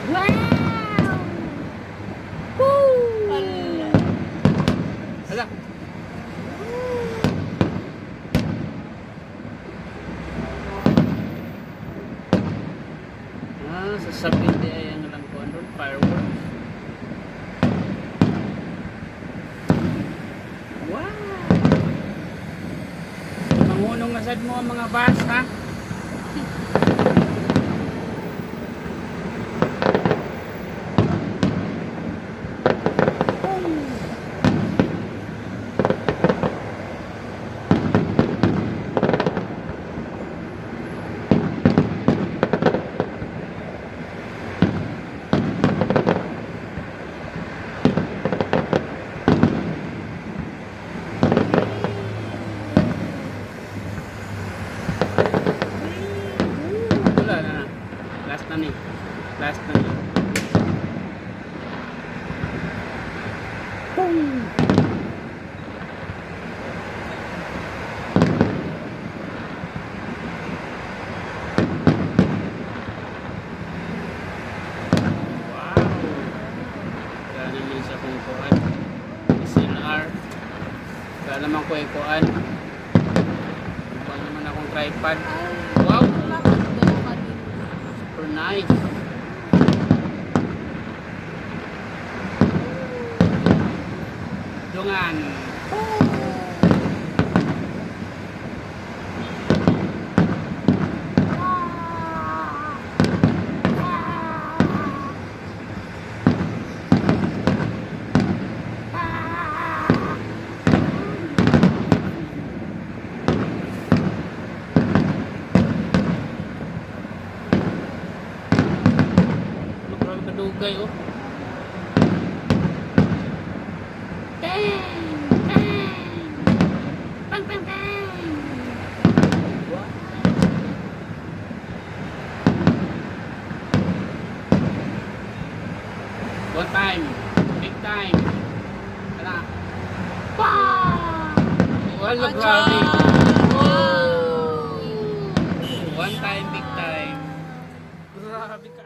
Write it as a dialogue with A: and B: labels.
A: Wow! Woo!
B: Hala. Sa Zabeel di ay ang langkuan doon, fireworks. Wow! Mangunong nasad mo ang mga bus, ha? Last na ni. Boom! Wow! Kaya naman sa kung kuhan. SLR. Kaya naman ko ay kuhan. Kuha naman akong tripod. Wow! Super nice. Dungan. Grabe kadugay oh. One time, big time. Hala. Wala, grabe. One time, big time. Grabe ka.